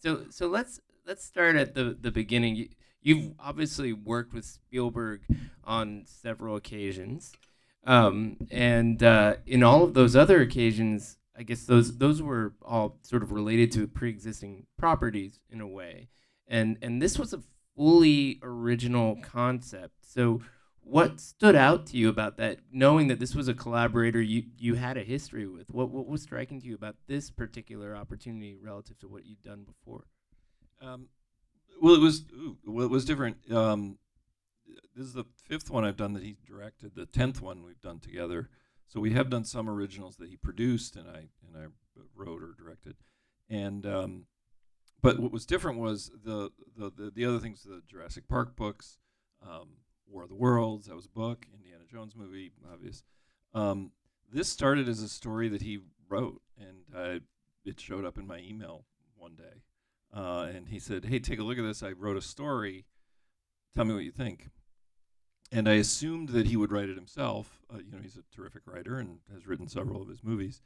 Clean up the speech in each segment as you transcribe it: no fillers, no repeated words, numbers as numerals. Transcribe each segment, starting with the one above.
So let's start at the beginning. You've obviously worked with Spielberg on several occasions, and in all of those other occasions, I guess those were all sort of related to pre-existing properties in a way, and this was a fully original concept. So, what stood out to you about that, knowing that this was a collaborator you had a history with? What was striking to you about this particular opportunity relative to what you'd done before? Um, well, it was different. This is the fifth one I've done that he directed. The 10th one we've done together. So we have done some originals that he produced and I wrote or directed. And but what was different was the other things, the Jurassic Park books, um, War of the Worlds. That was a book. Indiana Jones movie, obvious. This started as a story that he wrote, and it showed up in my email one day. And he said, "Hey, take a look at this. I wrote a story. Tell me what you think." And I assumed that he would write it himself. He's a terrific writer and has written several of his movies.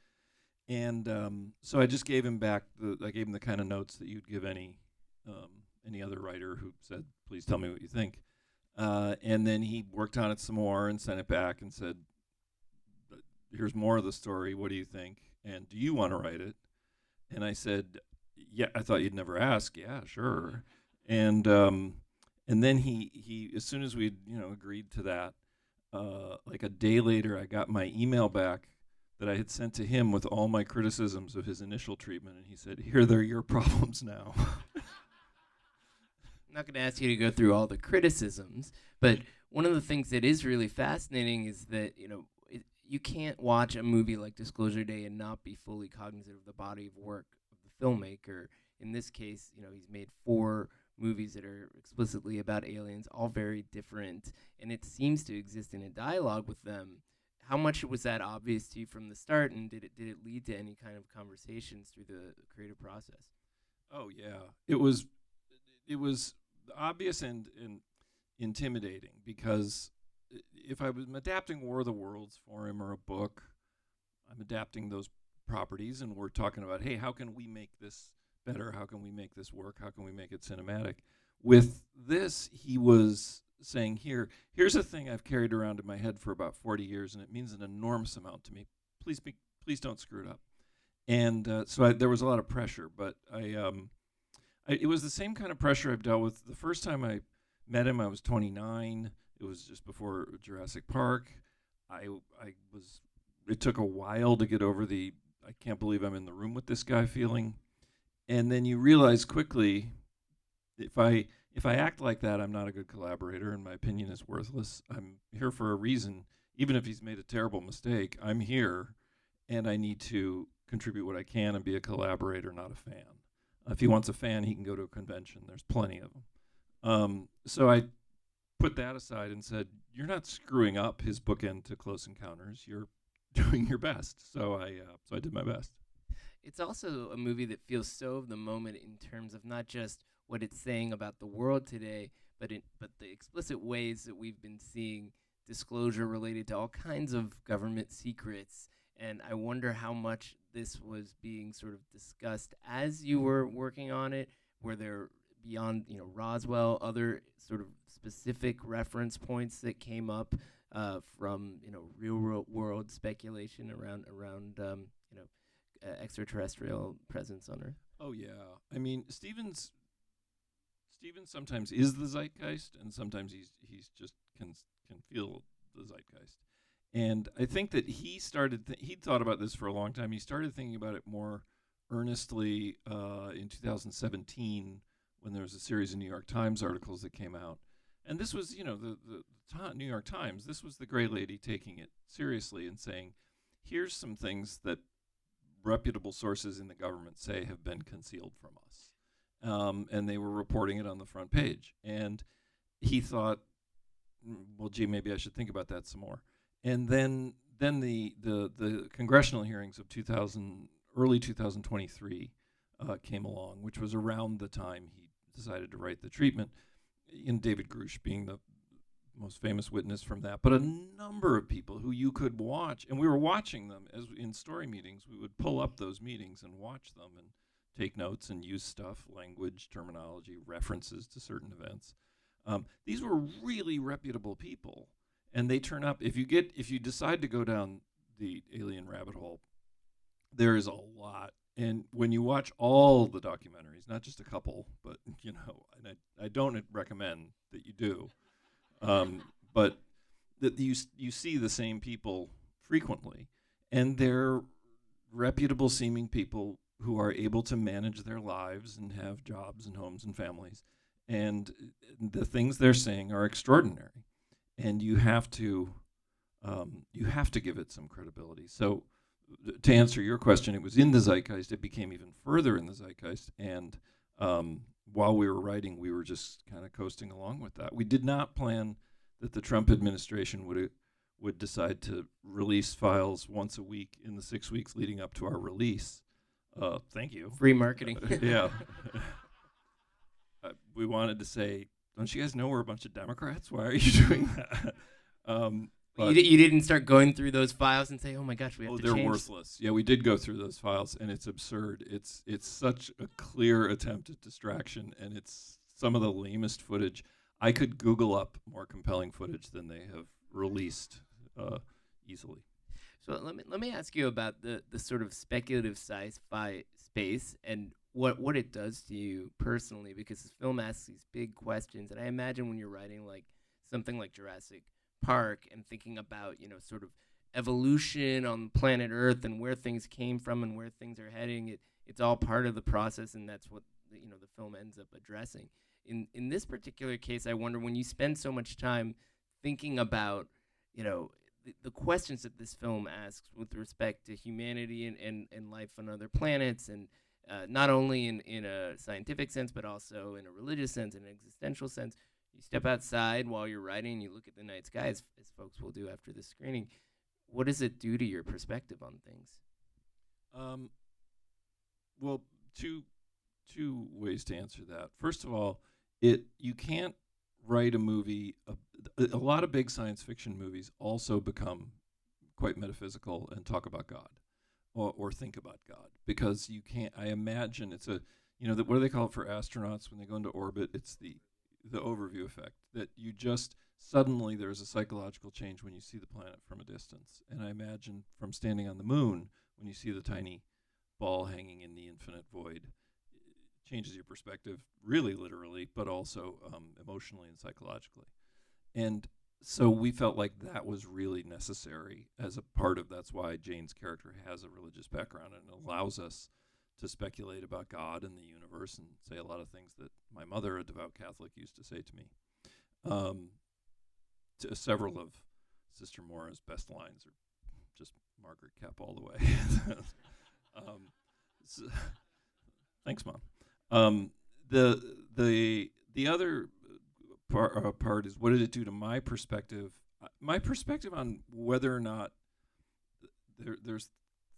And so I just gave him back I gave him the kind of notes that you'd give any other writer who said, "Please tell me what you think." And then he worked on it some more and sent it back and said, "Here's more of the story. What do you think? And do you want to write it?" And I said, "Yeah, I thought you'd never ask." "Yeah, sure." And and then he as soon as we agreed to that, like a day later, I got my email back that I had sent to him with all my criticisms of his initial treatment, and he said, "Here, they're your problems now." I'm not going to ask you to go through all the criticisms, but one of the things that is really fascinating is that you can't watch a movie like Disclosure Day and not be fully cognizant of the body of work of the filmmaker. In this case, he's made 4 movies that are explicitly about aliens, all very different, and it seems to exist in a dialogue with them. How much was that obvious to you from the start, and did it lead to any kind of conversations through the creative process? Oh yeah, it was obvious and intimidating because if I was adapting War of the Worlds for him or a book, I'm adapting those properties, and we're talking about, hey, how can we make this better? How can we make this work? How can we make it cinematic? With this, he was saying, here's a thing I've carried around in my head for about 40 years, and it means an enormous amount to me. Please don't screw it up. And so there was a lot of pressure, but it was the same kind of pressure I've dealt with. The first time I met him, I was 29. It was just before Jurassic Park. I was. It took a while to get over the I can't believe I'm in the room with this guy feeling, and then you realize quickly, if I act like that, I'm not a good collaborator, and my opinion is worthless. I'm here for a reason, even if he's made a terrible mistake. I'm here, and I need to contribute what I can and be a collaborator, not a fan. If he wants a fan, he can go to a convention. There's plenty of them. So I put that aside and said, "You're not screwing up his bookend to Close Encounters. You're doing your best." So I did my best. It's also a movie that feels so of the moment in terms of not just what it's saying about the world today, but the explicit ways that we've been seeing disclosure related to all kinds of government secrets. And I wonder how much this was being sort of discussed as you were working on it. Were there, beyond Roswell, other sort of specific reference points that came up from real world speculation around extraterrestrial presence on Earth? Oh yeah, I mean Steven sometimes is the zeitgeist, and sometimes he's just can feel the zeitgeist. And I think that he'd thought about this for a long time. He started thinking about it more earnestly in 2017 when there was a series of New York Times articles that came out. And this was, the New York Times. This was the gray lady taking it seriously and saying, here's some things that reputable sources in the government say have been concealed from us. And they were reporting it on the front page. And he thought, well, gee, maybe I should think about that some more. And then the congressional hearings of early 2023 came along, which was around the time he decided to write the treatment, and David Grush being the most famous witness from that, but a number of people who you could watch, and we were watching them as in story meetings. We would pull up those meetings and watch them and take notes and use stuff, language, terminology, references to certain events. These were really reputable people, and they turn up. If you decide to go down the alien rabbit hole, there is a lot. And when you watch all the documentaries, not just a couple, but and I don't recommend that you do, but that you see the same people frequently, and they're reputable seeming people who are able to manage their lives and have jobs and homes and families, and the things they're saying are extraordinary, and you have to give it some credibility. So to answer your question, it was in the zeitgeist. It became even further in the zeitgeist, and while we were writing, we were just kind of coasting along with that. We did not plan that the Trump administration would decide to release files once a week in the 6 weeks leading up to our release. Thank you. Free marketing. Yeah. We wanted to say, don't you guys know we're a bunch of Democrats? Why are you doing that? You didn't start going through those files and say, "Oh my gosh, we have to change." They're worthless. Yeah, we did go through those files, and it's absurd. It's such a clear attempt at distraction, and it's some of the lamest footage. I could Google up more compelling footage than they have released easily. So let me ask you about the sort of speculative sci-fi space and what it does to you personally, because this film asks these big questions, and I imagine when you're writing like something like Jurassic Park and thinking about sort of evolution on planet Earth and where things came from and where things are heading, it's all part of the process, and that's what the film ends up addressing. In this particular case, I wonder, when you spend so much time thinking about the questions that this film asks with respect to humanity and life on other planets, and not only in a scientific sense but also in a religious sense and an existential sense. You step outside while you're writing, you look at the night sky, as folks will do after the screening. What does it do to your perspective on things? Well, two ways to answer that. First of all, you can't write a movie. A lot of big science fiction movies also become quite metaphysical and talk about God, or think about God, because you can't. I imagine it's what do they call it for astronauts when they go into orbit? It's the overview effect, that you just suddenly there's a psychological change when you see the planet from a distance. And I imagine from standing on the moon, when you see the tiny ball hanging in the infinite void, it changes your perspective really literally, but also emotionally and psychologically. And so we felt like that was really necessary as a part of, that's why Jane's character has a religious background and allows us to speculate about God and the universe and say a lot of things that my mother, a devout Catholic, used to say to me. Several of Sister Mora's best lines are just Margaret Koepp all the way. Thanks, Mom. The other part is, what did it do to my perspective? My perspective on whether or not there's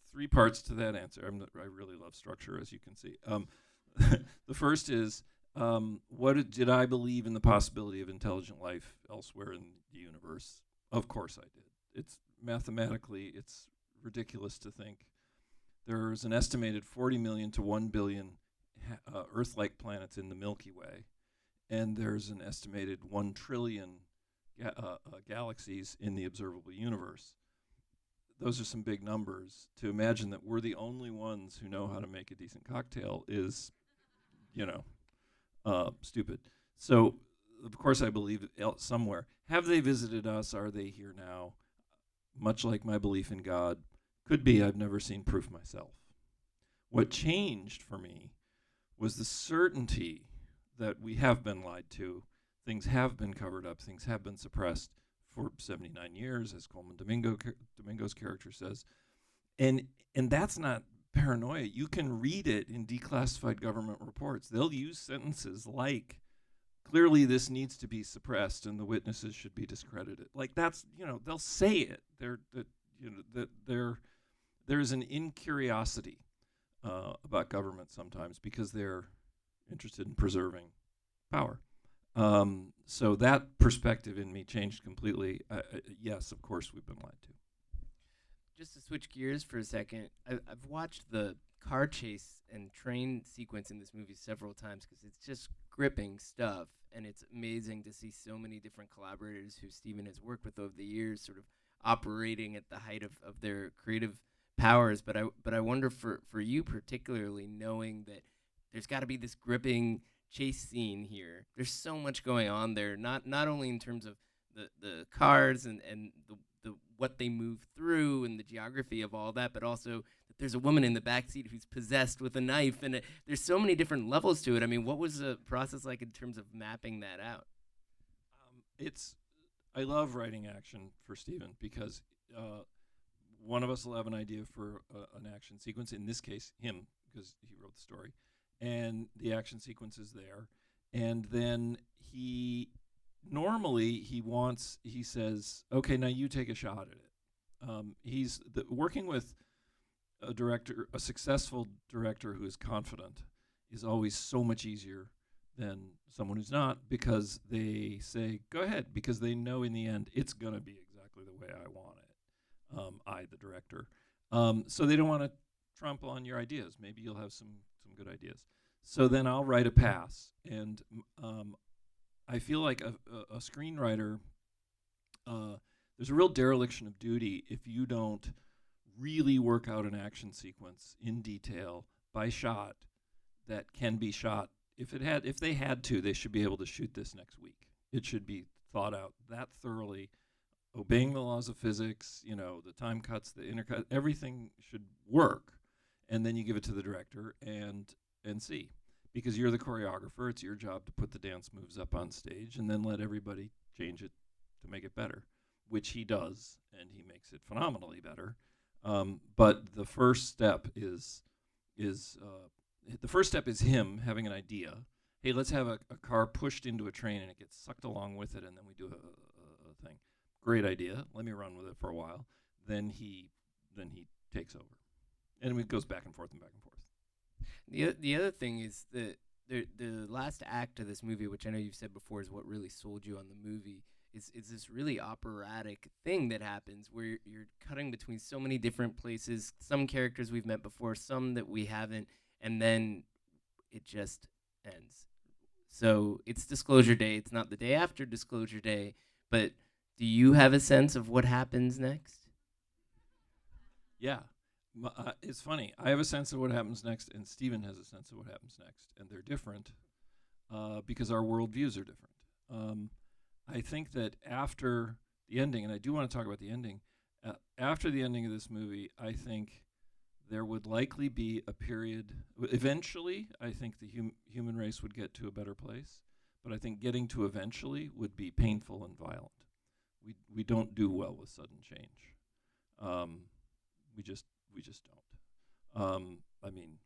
three parts to that answer. I really love structure, as you can see. The first is, did I believe in the possibility of intelligent life elsewhere in the universe? Of course I did. It's mathematically, it's ridiculous to think. There's an estimated 40 million to 1 billion Earth-like planets in the Milky Way, and there's an estimated 1 trillion galaxies in the observable universe. Those are some big numbers. To imagine that we're the only ones who know how to make a decent cocktail is, stupid. So, of course, I believe somewhere. Have they visited us? Are they here now? Much like my belief in God, could be. I've never seen proof myself. What changed for me was the certainty that we have been lied to. Things have been covered up. Things have been suppressed for 79 years, as Coleman Domingo's character says. And that's not paranoia. You can read it in declassified government reports. They'll use sentences like, clearly this needs to be suppressed and the witnesses should be discredited. Like, that's, they'll say it. There's an incuriosity about government sometimes because they're interested in preserving power. So that perspective in me changed completely. Yes, of course, we've been lied to. Just to switch gears for a second, I've watched the car chase and train sequence in this movie several times because it's just gripping stuff, and it's amazing to see so many different collaborators who Steven has worked with over the years, sort of operating at the height of their creative powers. But I wonder for you particularly, knowing that there's got to be this gripping chase scene here. There's so much going on there, not only in terms of the cars and the what they move through and the geography of all that, but also that there's a woman in the back seat who's possessed with a knife, and there's so many different levels to it. I mean, what was the process like in terms of mapping that out? I love writing action for Steven because one of us will have an idea for an action sequence. In this case, him, because he wrote the story, and the action sequence is there, and then he says, okay, now you take a shot at it. He's working with a successful director who is confident is always so much easier than someone who's not, because they say, go ahead, because they know in the end it's going to be exactly the way I want it, the director. So they don't want to trample on your ideas. Maybe you'll have some good ideas. So then I'll write a pass, and I feel like a screenwriter, there's a real dereliction of duty if you don't really work out an action sequence in detail by shot that can be shot. If they had to, they should be able to shoot this next week. It should be thought out that thoroughly, obeying the laws of physics, the time cuts, the intercut, everything should work. And then you give it to the director and see. Because you're the choreographer, it's your job to put the dance moves up on stage and then let everybody change it to make it better, which he does, and he makes it phenomenally better. But the first step is him having an idea. Hey, let's have a car pushed into a train and it gets sucked along with it, and then we do a thing. Great idea. Let me run with it for a while. Then he takes over, and it goes back and forth and back and forth. The other thing is that the last act of this movie, which I know you've said before is what really sold you on the movie, is this really operatic thing that happens where you're cutting between so many different places, some characters we've met before, some that we haven't, and then it just ends. So it's Disclosure Day. It's not the day after Disclosure Day, but do you have a sense of what happens next? Yeah. It's funny. I have a sense of what happens next, and Steven has a sense of what happens next, and they're different because our worldviews are different. I think that after the ending, and I do want to talk about the ending, after the ending of this movie, I think there would likely be a period. Eventually, I think the human race would get to a better place, but I think getting to eventually would be painful and violent. We don't do well with sudden change. We just don't. I mean,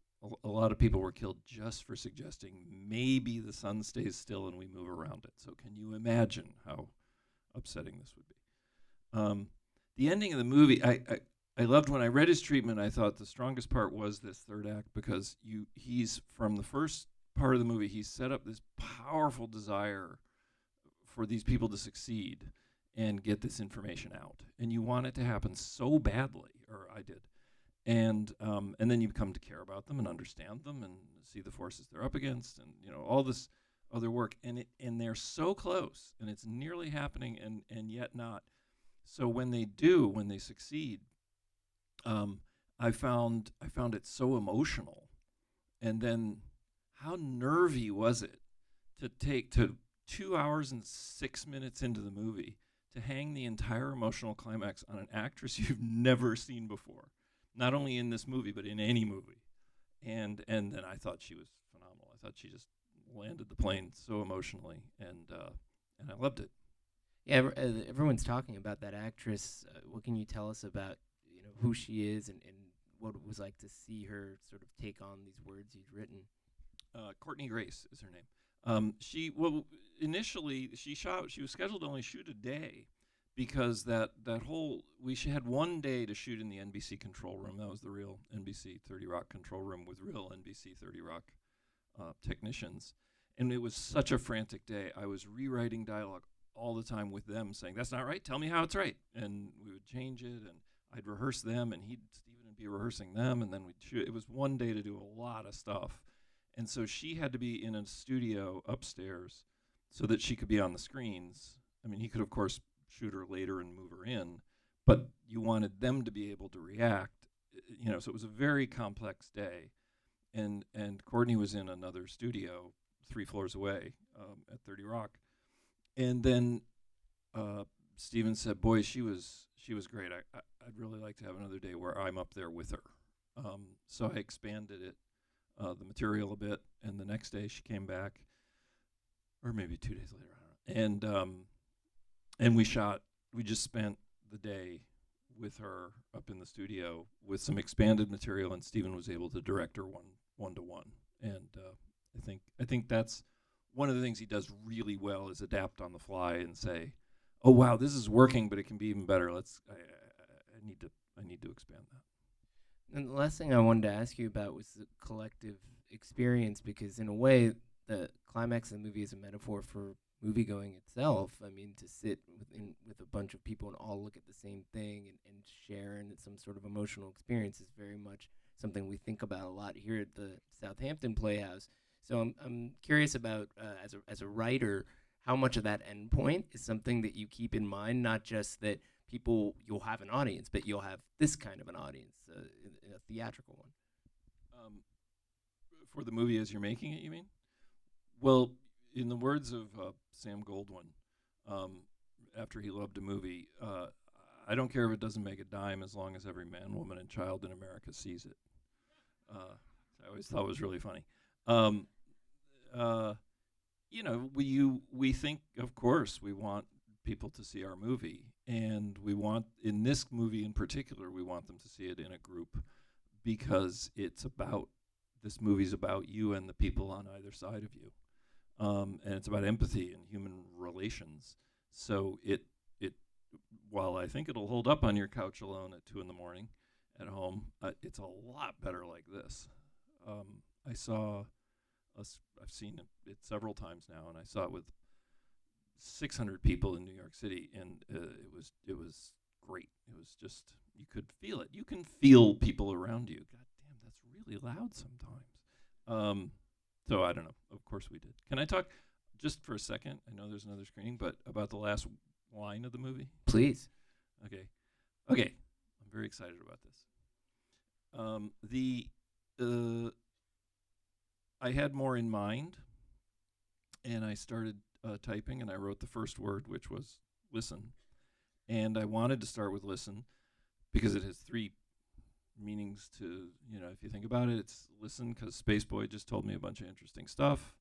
a lot of people were killed just for suggesting maybe the sun stays still and we move around it. So can you imagine how upsetting this would be? The ending of the movie, I loved. When I read his treatment, I thought the strongest part was this third act, because he's from the first part of the movie, he's set up this powerful desire for these people to succeed and get this information out. And you want it to happen so badly, or I did. And then you come to care about them and understand them and see the forces they're up against, and all this other work. And they're so close, and it's nearly happening, and yet not. So when they succeed, I found it so emotional. And then how nervy was it to take to 2 hours and 6 minutes into the movie to hang the entire emotional climax on an actress you've never seen before, not only in this movie but in any movie. And then I thought she was phenomenal. I thought she just landed the plane so emotionally, and I loved it. Yeah, everyone's talking about that actress. What can you tell us about who she is and what it was like to see her sort of take on these words you'd written? Courtney Grace is her name. Initially she was scheduled to only shoot a day, because we had 1 day to shoot in the NBC control room. That was the real NBC 30 Rock control room with real NBC 30 Rock technicians. And it was such a frantic day. I was rewriting dialogue all the time with them, saying, "That's not right. Tell me how it's right." And we would change it, and I'd rehearse them, and Steven would be rehearsing them, and then we'd shoot. It was one day to do a lot of stuff. And so she had to be in a studio upstairs so that she could be on the screens. I mean, he could, of course, shoot her later and move her in, but you wanted them to be able to react, so it was a very complex day. And Courtney was in another studio 3 floors away at 30 Rock. And then Steven said, boy, she was great. I'd really like to have another day where I'm up there with her. So I expanded it, the material a bit, and the next day she came back, or maybe 2 days later, I don't know. And we just spent the day with her up in the studio with some expanded material, and Steven was able to direct her one-to-one. And I think that's one of the things he does really well, is adapt on the fly and say, oh wow, this is working, but it can be even better. I need to expand that. And the last thing I wanted to ask you about was the collective experience, because in a way, the climax of the movie is a metaphor for movie-going itself. I mean, to sit with a bunch of people and all look at the same thing and share in some sort of emotional experience is very much something we think about a lot here at the Southampton Playhouse. So I'm curious about, as a writer, how much of that endpoint is something that you keep in mind, not just that you'll have an audience, but you'll have this kind of an audience, a theatrical one. For the movie as you're making it, you mean? Well, in the words of Sam Goldwyn, after he loved a movie, I don't care if it doesn't make a dime as long as every man, woman, and child in America sees it. I always thought it was really funny. We think, of course, we want people to see our movie, and we want, in this movie in particular, we want them to see it in a group, because this movie's about you and the people on either side of you. And it's about empathy and human relations. So while I think it'll hold up on your couch alone at 2 a.m. at home, it's a lot better like this. I've seen it several times now, and I saw it with 600 people in New York City, and it was great. It was just, you could feel it. You can feel people around you. God damn, that's really loud sometimes. So I don't know. Of course we did. Can I talk just for a second? I know there's another screening, but about the last line of the movie? Please. Okay. I'm very excited about this. I had more in mind, and I started typing, and I wrote the first word, which was listen. And I wanted to start with listen because it has 3 meanings to, if you think about it. It's listen because Spaceboy just told me a bunch of interesting stuff.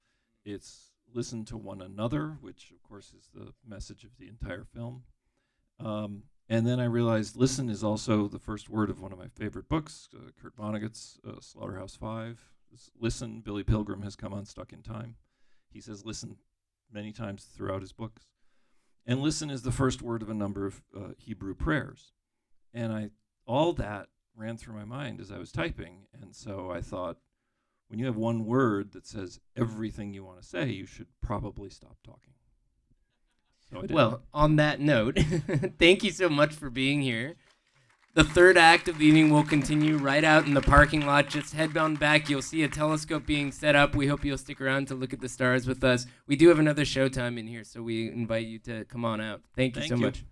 It's listen to one another, which of course is the message of the entire film. And then I realized listen is also the first word of one of my favorite books, Kurt Vonnegut's Slaughterhouse-Five. Listen, Billy Pilgrim has come unstuck in time. He says listen many times throughout his books. And listen is the first word of a number of Hebrew prayers. And all that ran through my mind as I was typing. And so I thought, when you have one word that says everything you want to say, you should probably stop talking. So I did. Well, on that note, thank you so much for being here. The third act of the evening will continue right out in the parking lot. Just head on back. You'll see a telescope being set up. We hope you'll stick around to look at the stars with us. We do have another showtime in here, so we invite you to come on out. Thank you so much.